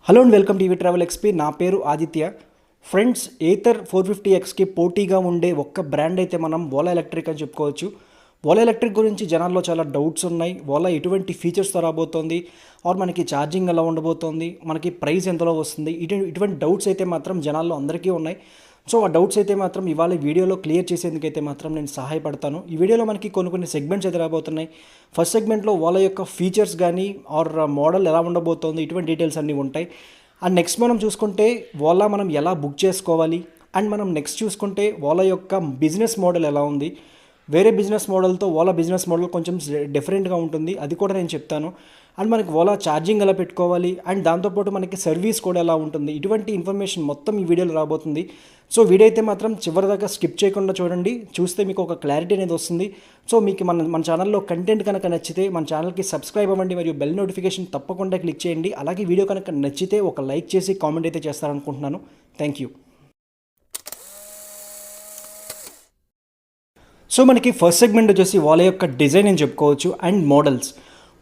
Hello and welcome TV travel XP. నా పేరు Aditya. Friends, Ather 450Xకి పోటీగా ఉండే ఒక్క బ్రాండ్ అయితే మనం ఓలా ఎలక్ట్రిక్ అని చెప్పుకోవచ్చు. ఓలా ఎలక్ట్రిక్ గురించి జనాల్లో చాలా డౌట్స్ ఉన్నాయి. ఓలా ఎటువంటి ఫీచర్స్తో రాబోతోంది, ఆర్ మనకి ఛార్జింగ్ ఎలా ఉండబోతోంది, మనకి ప్రైస్ ఎంతలో వస్తుంది, ఇటువంటి డౌట్స్ అయితే మాత్రం జనాల్లో అందరికీ ఉన్నాయి. సో ఆ డౌట్స్ అయితే మాత్రం ఇవాళ వీడియోలో క్లియర్ చేసేందుకైతే మాత్రం నేను సహాయపడతాను. ఈ వీడియోలో మనకి కొన్ని సెగ్మెంట్స్ అయితే రాబోతున్నాయి. ఫస్ట్ సెగ్మెంట్లో వాళ్ళ యొక్క ఫీచర్స్ కానీ ఆర్ మోడల్ ఎలా ఉండబోతోంది, ఇటువంటి డీటెయిల్స్ అన్నీ ఉంటాయి. అండ్ నెక్స్ట్ మనం చూసుకుంటే ఓలా మనం ఎలా బుక్ చేసుకోవాలి, అండ్ మనం నెక్స్ట్ చూసుకుంటే ఓలా యొక్క బిజినెస్ మోడల్ ఎలా ఉంది. వేరే బిజినెస్ మోడల్తో ఓలా బిజినెస్ మోడల్ కొంచెం డిఫరెంట్గా ఉంటుంది, అది కూడా నేను చెప్తాను. అండ్ మనకి ఓలా ఛార్జింగ్ ఎలా పెట్టుకోవాలి, అండ్ దాంతోపాటు మనకి సర్వీస్ కూడా ఎలా ఉంటుంది, ఇటువంటి ఇన్ఫర్మేషన్ మొత్తం ఈ వీడియోలో రాబోతుంది. సో వీడియో అయితే మాత్రం చివరిదాకా స్కిప్ చేయకుండా చూడండి. చూస్తే మీకు ఒక క్లారిటీ అనేది వస్తుంది. సో మీకు మన ఛానల్లో కంటెంట్ కనుక నచ్చితే మన ఛానల్కి సబ్స్క్రైబ్ అవ్వండి, మరియు బెల్ నోటిఫికేషన్ తప్పకుండా క్లిక్ చేయండి. అలాగే వీడియో కనుక నచ్చితే ఒక లైక్ చేసి కామెంట్ అయితే చేస్తారనుకుంటున్నాను. Thank you. సో మనకి ఫస్ట్ సెగ్మెంట్ వచ్చేసి ఓలా యొక్క డిజైన్ అని చెప్పుకోవచ్చు అండ్ మోడల్స్.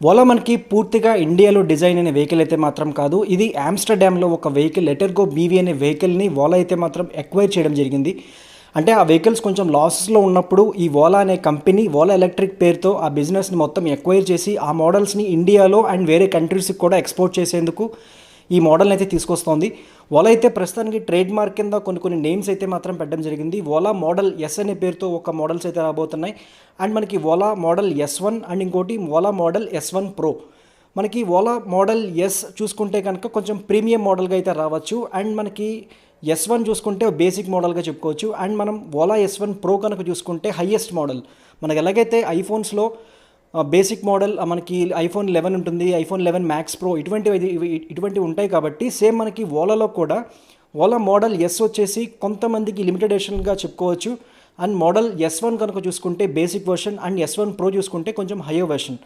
ఓలా మనకి పూర్తిగా ఇండియాలో డిజైన్ అనే వెహికల్ అయితే మాత్రం కాదు, ఇది ఆమ్స్టర్డామ్లో ఒక వెహికల్ ఎటర్గో బీవీ అనే వెహికల్ని ఓలా అయితే మాత్రం ఎక్వైర్ చేయడం జరిగింది. అంటే ఆ వెహికల్స్ కొంచెం లాసెస్లో ఉన్నప్పుడు ఈ ఓలా అనే కంపెనీ ఓలా ఎలక్ట్రిక్ పేరుతో ఆ బిజినెస్ని మొత్తం ఎక్వైర్ చేసి ఆ మోడల్స్ని ఇండియాలో అండ్ వేరే కంట్రీస్కి కూడా ఎక్స్పోర్ట్ చేసేందుకు ఈ మోడల్ని అయితే తీసుకొస్తోంది. ఓలా అయితే ప్రస్తుతానికి ట్రేడ్ మార్క్ కింద కొన్ని నేమ్స్ అయితే మాత్రం పెట్టడం జరిగింది. ఓలా మోడల్ ఎస్ అనే పేరుతో ఒక మోడల్స్ అయితే రాబోతున్నాయి. అండ్ మనకి ఓలా మోడల్ S1 అండ్ ఇంకోటి ఓలా మోడల్ S1 Pro. మనకి ఓలా మోడల్ ఎస్ చూసుకుంటే కనుక కొంచెం ప్రీమియం మోడల్గా అయితే రావచ్చు. అండ్ మనకి S1 చూసుకుంటే బేసిక్ మోడల్గా చెప్పుకోవచ్చు. అండ్ మనం ఓలా S1 Pro కనుక చూసుకుంటే హయ్యెస్ట్ మోడల్. మనకి ఎలాగైతే ఐఫోన్స్లో బేసిక్ మోడల్ మనకి iPhone 11 ఉంటుంది, iPhone 11 Max Pro ఇటువంటివి ఉంటాయి. కాబట్టి సేమ్ మనకి ఓలాలో కూడా ఓలా మోడల్ ఎస్ వచ్చేసి కొంతమందికి లిమిటెడ్ ఎడిషన్గా చెప్పుకోవచ్చు. అండ్ మోడల్ S1 కనుక చూసుకుంటే basic version, and S1 Pro చూసుకుంటే కొంచెం హయ్యర్ వర్షన్.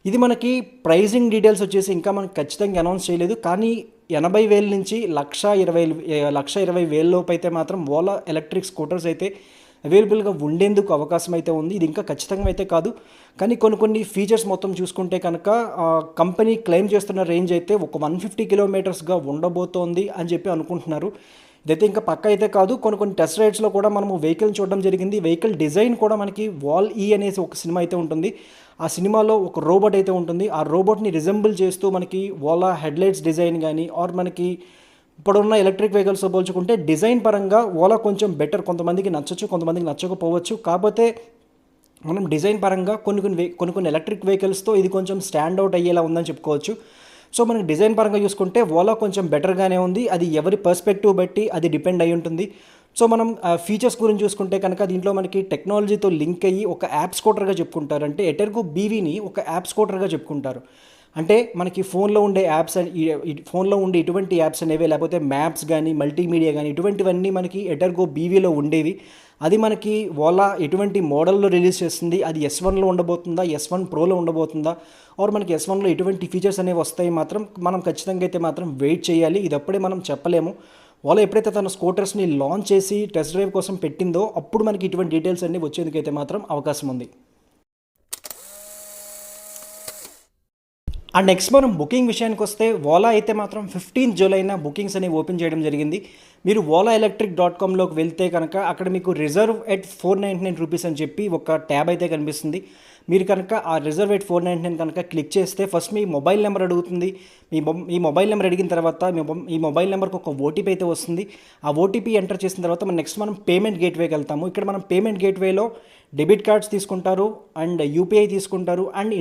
ఇది మనకి ప్రైజింగ్ డీటెయిల్స్ వచ్చేసి ఇంకా మనకి ఖచ్చితంగా అనౌన్స్ చేయలేదు, కానీ 80,000 నుంచి 1,20,000 లోపు అయితే మాత్రం ఓలా ఎలక్ట్రిక్ స్కూటర్స్ అయితే అవైలబుల్గా ఉండేందుకు అవకాశం అయితే ఉంది. ఇది ఇంకా ఖచ్చితంగా అయితే కాదు, కానీ కొన్ని ఫీచర్స్ మొత్తం చూసుకుంటే కనుక కంపెనీ క్లెయిమ్ చేస్తున్న రేంజ్ అయితే ఒక 150 కిలోమీటర్స్గా ఉండబోతోంది అని చెప్పి అనుకుంటున్నారు. ఇదైతే ఇంకా పక్క అయితే కాదు. కొన్ని టెస్ట్ రైడ్స్లో కూడా మనము వెహికల్ చూడడం జరిగింది. వెహికల్ డిజైన్ కూడా మనకి వాల్-E అనేసి ఒక సినిమా అయితే ఉంటుంది. ఆ సినిమాలో ఒక రోబోట్ అయితే ఉంటుంది. ఆ రోబోట్ని రిజెంబుల్ చేస్తూ మనకి ఓలా హెడ్లైట్స్ డిజైన్ కానీ ఆర్ మనకి ఇప్పుడున్న ఎలక్ట్రిక్ వెహికల్స్తో పోల్చుకుంటే డిజైన్ పరంగా ఓలా కొంచెం బెటర్. కొంతమందికి నచ్చచ్చు, కొంతమందికి నచ్చకపోవచ్చు. కాకపోతే మనం డిజైన్ పరంగా కొన్ని ఎలక్ట్రిక్ వెహికల్స్తో ఇది కొంచెం స్టాండ్ అవుట్ అయ్యేలా ఉందని చెప్పుకోవచ్చు. సో మనకి డిజైన్ పరంగా చూసుకుంటే ఓలా కొంచెం బెటర్గానే ఉంది. అది ఎవరి పర్స్పెక్టివ్ బట్టి అది డిపెండ్ అయి ఉంటుంది. సో మనం ఫీచర్స్ గురించి చూసుకుంటే కనుక దీంట్లో మనకి టెక్నాలజీతో లింక్ అయ్యి ఒక యాప్ స్కూటర్గా చెప్పుకుంటారు. అంటే ఎటర్గో బీవీని ఒక యాప్ స్కూటర్గా చెప్పుకుంటారు. అంటే మనకి ఫోన్లో ఉండే యాప్స్, ఫోన్లో ఉండే ఇటువంటి యాప్స్ అనేవి, లేకపోతే మ్యాప్స్ కానీ మల్టీమీడియా కానీ ఇటువంటివన్నీ మనకి ఎటర్గో బీవీలో ఉండేవి. అది మనకి ఓలా ఎటువంటి మోడల్లో రిలీజ్ చేస్తుంది, అది S1లో ఉండబోతుందా, S1 Proలో ఉండబోతుందా, ఆర్ మనకి S1లో ఎటువంటి ఫీచర్స్ అనేవి వస్తాయి మాత్రం మనం ఖచ్చితంగా అయితే మాత్రం వెయిట్ చేయాలి. ఇది అప్పుడే మనం చెప్పలేము. ఓలా ఎప్పుడైతే తన స్కూటర్స్ని లాంచ్ చేసి టెస్ట్ డ్రైవ్ కోసం పెట్టిందో అప్పుడు మనకి ఇటువంటి డీటెయిల్స్ అన్నీ వచ్చేందుకైతే మాత్రం అవకాశం ఉంది. అండ్ నెక్స్ట్ మనం బుకింగ్ విషయానికి వస్తే ఓలా అయితే మాత్రం 15 జూలైన బుకింగ్స్ అనేవి ఓపెన్ చేయడం జరిగింది. మీరు olaelectric.comలోకి వెళ్తే కనుక అక్కడ మీకు రిజర్వ్ ఎట్ 499 రూపీస్ అని చెప్పి ఒక ట్యాబ్ అయితే కనిపిస్తుంది. మీరు కనుక ఆ రిజర్వ్ ఎట్ 499 కనుక క్లిక్ చేస్తే ఫస్ట్ మీ మొబైల్ నెంబర్ అడుగుతుంది. మీ మొబైల్ నెంబర్ అడిగిన తర్వాత ఈ మొబైల్ నెంబర్కి ఒక ఓటీపీ అయితే వస్తుంది. ఆ ఓటీపీ ఎంటర్ చేసిన తర్వాత మనం పేమెంట్ గేట్వేకి వెళ్తాము. ఇక్కడ మనం పేమెంట్ గేట్వేలో డెబిట్ కార్డ్స్ తీసుకుంటారు, అండ్ యూపీఐ తీసుకుంటారు, అండ్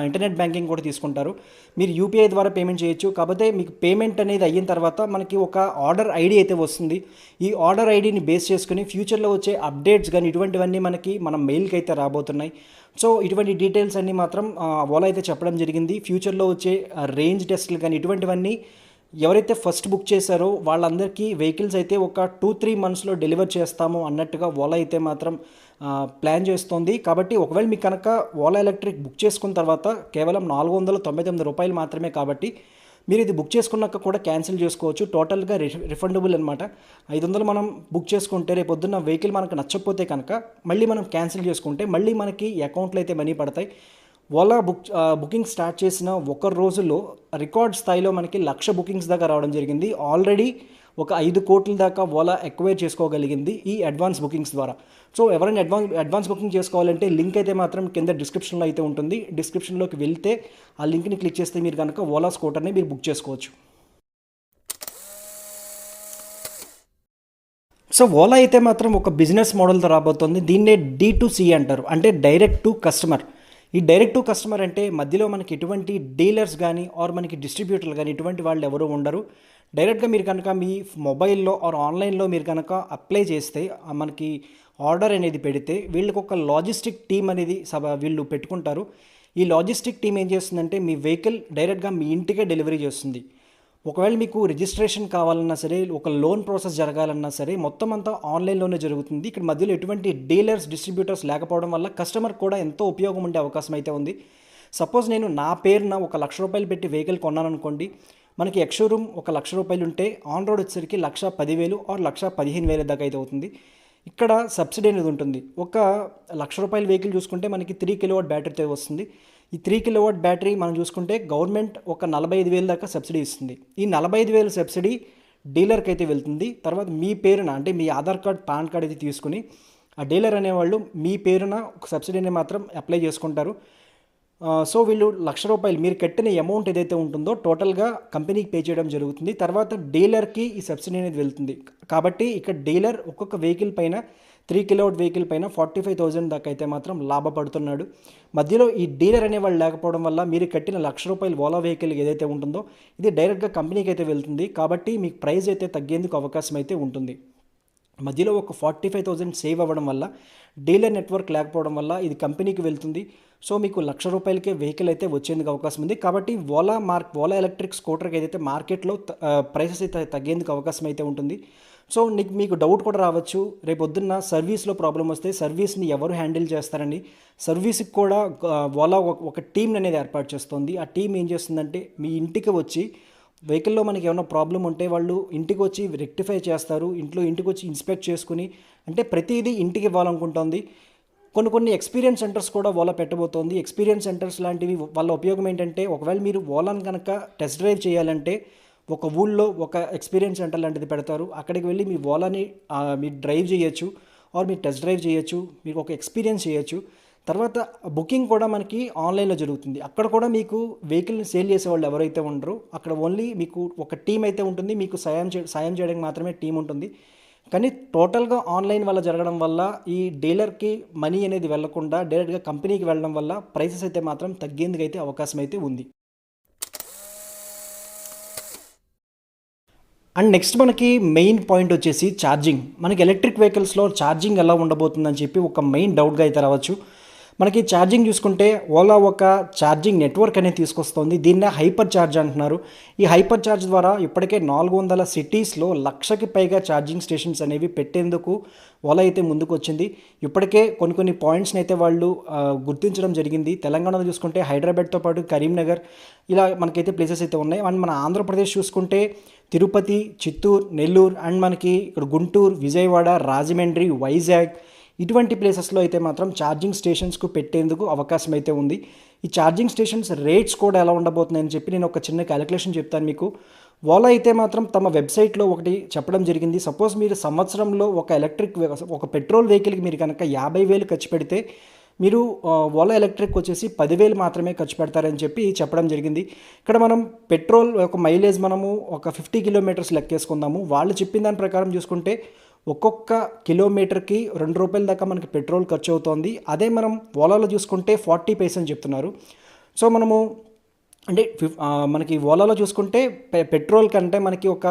ఇంటర్నెట్ బ్యాంకింగ్ కూడా తీసుకుంటారు. మీరు యూపీఐ ద్వారా పేమెంట్ చేయొచ్చు. కాకపోతే మీకు పేమెంట్ అనేది అయిన తర్వాత మనకి ఒక ఆర్డర్ ఐడి అయితే వస్తుంది. ఈ ఆర్డర్ ఐడిని బేస్ చేసుకుని ఫ్యూచర్లో వచ్చే అప్డేట్స్ కానీ ఇటువంటివన్నీ మన మెయిల్కి అయితే రాబోతున్నాయి. సో ఇటువంటి డీటెయిల్స్ అన్నీ మాత్రం ఓలా అయితే చెప్పడం జరిగింది. ఫ్యూచర్లో వచ్చే రేంజ్ టెస్ట్లు కానీ ఇటువంటివన్నీ ఎవరైతే ఫస్ట్ బుక్ చేశారో వాళ్ళందరికీ వెహికల్స్ అయితే ఒక 2-3 మంత్స్లో డెలివర్ చేస్తాము అన్నట్టుగా ఓలా అయితే మాత్రం ప్లాన్ చేస్తోంది. కాబట్టి ఒకవేళ మీకు కనుక ఓలా ఎలక్ట్రిక్ బుక్ చేసుకున్న తర్వాత కేవలం $499 మాత్రమే. కాబట్టి మీరు ఇది బుక్ చేసుకున్నాక కూడా క్యాన్సిల్ చేసుకోవచ్చు. టోటల్గా రిఫండబుల్ అనమాట. 500 మనం బుక్ చేసుకుంటే రేపు పొద్దున్న వెహికల్ మనకు నచ్చకపోతే కనుక మళ్ళీ మనం క్యాన్సిల్ చేసుకుంటే మళ్ళీ మనకి అకౌంట్లో అయితే మనీ పడతాయి. ఓలా బుకింగ్ స్టార్ట్ చేసిన ఒక రోజులో రికార్డ్ స్థాయిలో మనకి 1,00,000 బుకింగ్స్ దాకా రావడం జరిగింది. ఆల్రెడీ ఒక 5 కోట్ల దాకా ఓలా ఎక్వైర్ చేసుకోగలిగింది ఈ అడ్వాన్స్ బుకింగ్స్ ద్వారా. సో ఎవరైనా అడ్వాన్స్ బుకింగ్ చేసుకోవాలంటే లింక్ అయితే మాత్రం కింద డిస్క్రిప్షన్లో అయితే ఉంటుంది. డిస్క్రిప్షన్లోకి వెళ్తే ఆ లింక్ని క్లిక్ చేస్తే మీరు కనుక ఓలా స్కూటర్ని మీరు బుక్ చేసుకోవచ్చు. సో ఓలా అయితే మాత్రం ఒక బిజినెస్ మోడల్తో రాబోతోంది. దీన్నే D2C అంటారు, అంటే డైరెక్ట్ టు కస్టమర్. ఈ డైరెక్ట్ టు కస్టమర్ అంటే మధ్యలో మనకి ఎటువంటి డీలర్స్ కానీ ఆర్ మనకి డిస్ట్రిబ్యూటర్లు కానీ ఇటువంటి వాళ్ళు ఎవరు ఉండరు. డైరెక్ట్గా మీరు కనుక మీ మొబైల్లో ఆర్ ఆన్లైన్లో మీరు కనుక అప్లై చేస్తే మనకి ఆర్డర్ అనేది పెడితే వీళ్ళకి ఒక లాజిస్టిక్ టీం అనేది వీళ్ళు పెట్టుకుంటారు. ఈ లాజిస్టిక్ టీం ఏం చేస్తుందంటే మీ వెహికల్ డైరెక్ట్గా మీ ఇంటికే డెలివరీ చేస్తుంది. ఒకవేళ మీకు రిజిస్ట్రేషన్ కావాలన్నా సరే, ఒక లోన్ ప్రాసెస్ జరగాలన్నా సరే మొత్తం అంతా ఆన్లైన్లోనే జరుగుతుంది. ఇక్కడ మధ్యలో ఎటువంటి డీలర్స్ డిస్ట్రిబ్యూటర్స్ లేకపోవడం వల్ల కస్టమర్ కూడా ఎంతో ఉపయోగం ఉండే అవకాశం అయితే ఉంది. సపోజ్ నేను నా పేరున ఒక ₹1,00,000 పెట్టి వెహికల్ కొన్నాను అనుకోండి, మనకి ఎక్స్ షోరూమ్ ఒక ₹1,00,000 ఉంటే ఆన్ రోడ్ వచ్చేసరికి 1,10,000 ఆర్ 1,15,000 దాకా అయితే అవుతుంది. ఇక్కడ సబ్సిడీ అనేది ఉంటుంది. ఒక ₹1,00,000 వెహికల్ చూసుకుంటే మనకి 3 కిలోవాట్ బ్యాటరీతో వస్తుంది. ఈ 3 కిలోవాట్ బ్యాటరీ మనం చూసుకుంటే గవర్నమెంట్ ఒక 45,000 దాకా సబ్సిడీ ఇస్తుంది. ఈ 45,000 సబ్సిడీ డీలర్కి అయితే వెళ్తుంది. తర్వాత మీ పేరున అంటే మీ ఆధార్ కార్డ్, పాన్ కార్డ్ అయితే తీసుకుని ఆ డీలర్ అనేవాళ్ళు మీ పేరున ఒక సబ్సిడీని మాత్రం అప్లై చేసుకుంటారు. సో వీళ్ళు ₹1,00,000 మీరు కట్టిన అమౌంట్ ఏదైతే ఉంటుందో టోటల్గా కంపెనీకి పే చేయడం జరుగుతుంది. తర్వాత డీలర్కి ఈ సబ్సిడీ అనేది వెళ్తుంది. కాబట్టి ఇక్కడ డీలర్ ఒక్కొక్క వెహికల్ పైన 3 కిలోవాట్ వెహికల్ పైన 45,000 దాకా అయితే మాత్రం లాభపడుతున్నాడు. మధ్యలో ఈ డీలర్ అనేవాళ్ళు లేకపోవడం వల్ల మీరు కట్టిన ₹1,00,000 ఓలా వెహికల్ ఏదైతే ఉంటుందో ఇది డైరెక్ట్గా కంపెనీకి అయితే వెళ్తుంది. కాబట్టి మీకు ప్రైస్ అయితే తగ్గేందుకు అవకాశం అయితే ఉంటుంది. మధ్యలో ఒక 45,000 సేవ్ అవ్వడం వల్ల, డీలర్ నెట్వర్క్ లేకపోవడం వల్ల ఇది కంపెనీకి వెళ్తుంది. సో మీకు ₹1,00,000కే వెహికల్ అయితే వచ్చేందుకు అవకాశం ఉంది. కాబట్టి ఓలా ఎలక్ట్రిక్ స్కూటర్కి ఏదైతే మార్కెట్లో ప్రైసెస్ అయితే తగ్గేందుకు అవకాశం అయితే ఉంటుంది. సో మీకు డౌట్ కూడా రావచ్చు, రేపు పొద్దున్న సర్వీస్లో ప్రాబ్లం వస్తే సర్వీస్ని ఎవరు హ్యాండిల్ చేస్తారని. సర్వీస్కి కూడా ఓలా ఒక టీం అనేది ఏర్పాటు చేస్తుంది. ఆ టీం ఏం చేస్తుందంటే మీ ఇంటికి వచ్చి వెహికల్లో మనకి ఏమైనా ప్రాబ్లం ఉంటే వాళ్ళు ఇంటికి వచ్చి రెక్టిఫై చేస్తారు. ఇంటికి వచ్చి ఇన్స్పెక్ట్ చేసుకుని, అంటే ప్రతిదీ ఇంటికి ఇవ్వాలనుకుంటుంది. కొన్ని ఎక్స్పీరియన్స్ సెంటర్స్ కూడా ఓలా పెట్టబోతోంది. ఎక్స్పీరియన్స్ సెంటర్స్ లాంటివి వాళ్ళ ఉపయోగం ఏంటంటే, ఒకవేళ మీరు ఓలాను కనుక టెస్ట్ డ్రైవ్ చేయాలంటే ఒక ఊళ్ళో ఒక ఎక్స్పీరియన్స్ సెంటర్ లాంటిది పెడతారు. అక్కడికి వెళ్ళి మీ ఓలాని మీరు డ్రైవ్ చేయొచ్చు ఆర్ మీరు టెస్ట్ డ్రైవ్ చేయొచ్చు, మీరు ఒక ఎక్స్పీరియన్స్ చేయొచ్చు. తర్వాత బుకింగ్ కూడా మనకి ఆన్లైన్లో జరుగుతుంది. అక్కడ కూడా మీకు వెహికల్ని సేల్ చేసే వాళ్ళు ఎవరైతే ఉండరో అక్కడ ఓన్లీ మీకు ఒక టీం అయితే ఉంటుంది. మీకు సాయం చేయడానికి మాత్రమే టీం ఉంటుంది. కానీ టోటల్గా ఆన్లైన్ వల్ల జరగడం వల్ల ఈ డీలర్కి మనీ అనేది వెళ్లకుండా డైరెక్ట్గా కంపెనీకి వెళ్ళడం వల్ల ప్రైసెస్ అయితే మాత్రం తగ్గేందుకు అయితే అవకాశం అయితే ఉంది. అండ్ నెక్స్ట్ మనకి మెయిన్ పాయింట్ వచ్చేసి ఛార్జింగ్. మనకి ఎలక్ట్రిక్ వెహికల్స్లో ఛార్జింగ్ ఎలా ఉండబోతుందని చెప్పి ఒక మెయిన్ డౌట్గా అయితే రావచ్చు. మనకి ఛార్జింగ్ చూసుకుంటే ఓలా ఒక ఛార్జింగ్ నెట్వర్క్ అనేది తీసుకొస్తుంది. దీన్నే హైపర్ ఛార్జ్ అంటున్నారు. ఈ హైపర్ ఛార్జ్ ద్వారా ఇప్పటికే 400 సిటీస్లో 1,00,000కి పైగా ఛార్జింగ్ స్టేషన్స్ అనేవి పెట్టేందుకు ఓలా అయితే ముందుకు వచ్చింది. ఇప్పటికే కొన్ని పాయింట్స్ని అయితే వాళ్ళు గుర్తించడం జరిగింది. తెలంగాణలో చూసుకుంటే హైదరాబాద్తో పాటు కరీంనగర్ ఇలా మనకైతే ప్లేసెస్ అయితే ఉన్నాయి. అండ్ మన ఆంధ్రప్రదేశ్ చూసుకుంటే తిరుపతి, చిత్తూరు, నెల్లూరు అండ్ మనకి ఇక్కడ గుంటూరు, విజయవాడ, రాజమండ్రి, వైజాగ్ ఇటువంటి ప్లేసెస్లో అయితే మాత్రం ఛార్జింగ్ స్టేషన్స్కు పెట్టేందుకు అవకాశం అయితే ఉంది. ఈ ఛార్జింగ్ స్టేషన్స్ రేట్స్ కూడా ఎలా ఉండబోతున్నాయని చెప్పి నేను ఒక చిన్న క్యాలిక్యులేషన్ చెప్తాను మీకు. ఓలా అయితే మాత్రం తమ వెబ్సైట్లో ఒకటి చెప్పడం జరిగింది. సపోజ్ మీరు సంవత్సరంలో ఒక పెట్రోల్ వెహికల్కి మీరు కనుక 50,000 ఖర్చు పెడితే మీరు ఓలా ఎలక్ట్రిక్ వచ్చేసి 10,000 మాత్రమే ఖర్చు పెడతారని చెప్పి చెప్పడం జరిగింది. ఇక్కడ మనం పెట్రోల్ ఒక మైలేజ్ మనము ఒక 50 కిలోమీటర్స్ లెక్కేసుకుందాము. వాళ్ళు చెప్పిన దాని ప్రకారం చూసుకుంటే ఒక్కొక్క కిలోమీటర్కి ₹2 దాకా మనకి పెట్రోల్ ఖర్చు అవుతోంది. అదే మనం ఓలాలో చూసుకుంటే 40 పైసలు అని చెప్తున్నారు. సో మనము అంటే మనకి ఓలాలో చూసుకుంటే పెట్రోల్ కంటే మనకి ఒక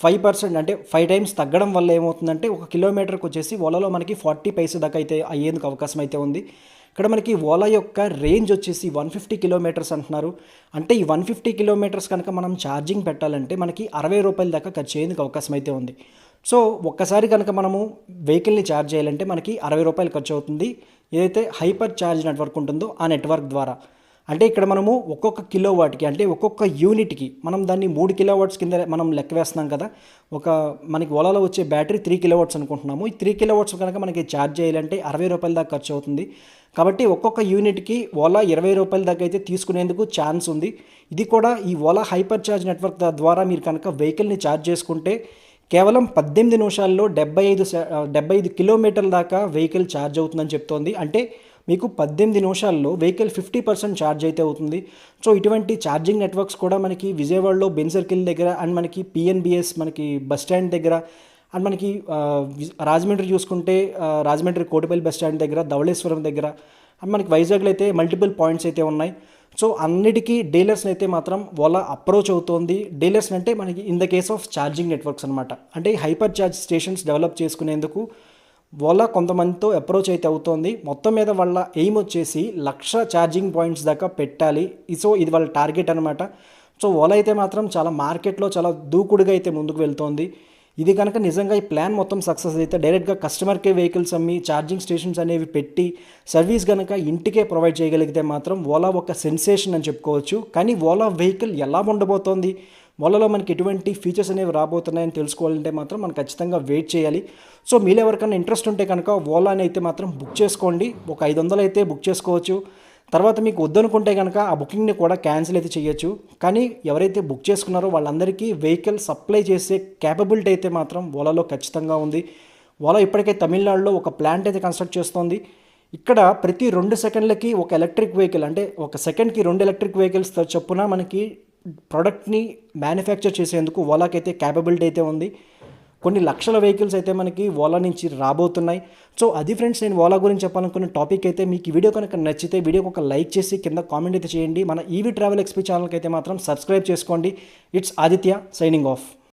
5% అంటే 5 టైమ్స్ తగ్గడం వల్ల ఏమవుతుందంటే ఒక కిలోమీటర్కి వచ్చేసి ఓలాలో మనకి 40 పైసలు దాకా అయితే అయ్యేందుకు అవకాశం అయితే ఉంది. ఇక్కడ మనకి ఓలా యొక్క రేంజ్ వచ్చేసి 150 కిలోమీటర్స్ అంటున్నారు. అంటే ఈ 150 కిలోమీటర్స్ కనుక మనం ఛార్జింగ్ పెట్టాలంటే మనకి ₹60 దాకా ఖర్చు అయ్యేందుకు అవకాశం అయితే ఉంది. సో ఒక్కసారి కనుక మనము వెహికల్ని ఛార్జ్ చేయాలంటే మనకి ₹60 ఖర్చు అవుతుంది, ఏదైతే హైపర్ ఛార్జ్ నెట్వర్క్ ఉంటుందో ఆ నెట్వర్క్ ద్వారా. అంటే ఇక్కడ మనము ఒక్కొక్క కిలో వాట్కి అంటే ఒక్కొక్క యూనిట్కి మనం దాన్ని 3 కిలో వాట్స్ కింద మనం లెక్క వేస్తున్నాం కదా. మనకి ఓలాలో వచ్చే బ్యాటరీ 3 కిలో వాట్స్ అనుకుంటున్నాము. ఈ 3 కిలో వాట్స్ కనుక మనకి ఛార్జ్ చేయాలంటే 60 రూపాయల దాకా ఖర్చు అవుతుంది. కాబట్టి ఒక్కొక్క యూనిట్కి ఓలా 20 రూపాయల దాకా అయితే తీసుకునేందుకు ఛాన్స్ ఉంది. ఇది కూడా ఈ ఓలా హైపర్ ఛార్జ్ నెట్వర్క్ ద్వారా మీరు కనుక వెహికల్ని ఛార్జ్ చేసుకుంటే కేవలం 18 నిమిషాల్లో 75 కిలోమీటర్ల దాకా వెహికల్ ఛార్జ్ అవుతుందని చెప్తోంది. అంటే మీకు 18 నిమిషాల్లో వెహికల్ 50% ఛార్జ్ అయితే అవుతుంది. సో ఇటువంటి ఛార్జింగ్ నెట్వర్క్స్ కూడా మనకి విజయవాడలో బెన్ సర్కిల్ దగ్గర అండ్ మనకి పిఎన్బిఎస్ మనకి బస్ స్టాండ్ దగ్గర అండ్ మనకి రాజమండ్రి చూసుకుంటే రాజమండ్రి కోటిపల్లి బస్ స్టాండ్ దగ్గర, ధవళేశ్వరం దగ్గర అండ్ మనకి వైజాగ్లో అయితే మల్టిపుల్ పాయింట్స్ అయితే ఉన్నాయి. సో అన్నిటికీ డీలర్స్ని అయితే మాత్రం ఓలా అప్రోచ్ అవుతోంది. డీలర్స్ అంటే మనకి in the case of charging networks అనమాట. అంటే హైపర్ ఛార్జ్ స్టేషన్స్ డెవలప్ చేసుకునేందుకు ఓలా కొంతమందితో అప్రోచ్ అయితే అవుతోంది. మొత్తం మీద వాళ్ళ ఎయిమ్ వచ్చేసి 1,00,000 ఛార్జింగ్ పాయింట్స్ దాకా పెట్టాలి. సో ఇది వాళ్ళ టార్గెట్ అనమాట. సో ఓలా అయితే మాత్రం చాలా మార్కెట్లో చాలా దూకుడుగా అయితే ముందుకు వెళ్తోంది. ఇది కనుక నిజంగా ఈ ప్లాన్ మొత్తం సక్సెస్ అయితే డైరెక్ట్గా కస్టమర్కే వెహికల్స్ అమ్మి ఛార్జింగ్ స్టేషన్స్ అనేవి పెట్టి సర్వీస్ కనుక ఇంటికే ప్రొవైడ్ చేయగలిగితే మాత్రం ఓలా ఒక సెన్సేషన్ అని చెప్పుకోవచ్చు. కానీ ఓలా వెహికల్ ఎలా ఉండబోతోంది, ఓలాలో మనకి ఎటువంటి ఫీచర్స్ అనేవి రాబోతున్నాయని తెలుసుకోవాలంటే మాత్రం మనం ఖచ్చితంగా వెయిట్ చేయాలి. సో మీరు ఎవరికైనా ఇంట్రెస్ట్ ఉంటే కనుక ఓలాని అయితే మాత్రం బుక్ చేసుకోండి. ఒక 500 అయితే బుక్ చేసుకోవచ్చు. తర్వాత మీకు వద్దనుకుంటే కనుక ఆ బుకింగ్ని కూడా క్యాన్సిల్ అయితే చేయొచ్చు. కానీ ఎవరైతే బుక్ చేసుకున్నారో వాళ్ళందరికీ వెహికల్ సప్లై చేసే క్యాపబిలిటీ అయితే మాత్రం ఓలాలో ఖచ్చితంగా ఉంది. ఓలా ఇప్పటికే తమిళనాడులో ఒక ప్లాంట్ అయితే కన్స్ట్రక్ట్ చేస్తోంది. ఇక్కడ ప్రతి 2 సెకండ్లకి ఒక ఎలక్ట్రిక్ వెహికల్, అంటే ఒక సెకండ్కి 2 ఎలక్ట్రిక్ వెహికల్స్ చొప్పున మనకి ప్రోడక్ట్ని మ్యానుఫ్యాక్చర్ చేసేందుకు ఓలాకైతే క్యాపబిలిటీ అయితే ఉంది. కొన్ని లక్షల వెహికల్స్ అయితే మనకి ఓలా నుంచి రాబోతున్నాయి. సో అది ఫ్రెండ్స్, నేను ఓలా గురించి చెప్పాలనుకున్న టాపిక్ అయితే. మీకు ఈ వీడియో కనుక నచ్చితే వీడియోకి ఒక లైక్ చేసి కింద కామెంట్ అయితే చేయండి. మన ఈవీ ట్రావెల్ ఎక్స్పీ ఛానల్కి అయితే మాత్రం సబ్స్క్రైబ్ చేసుకోండి. It's Aditya signing off.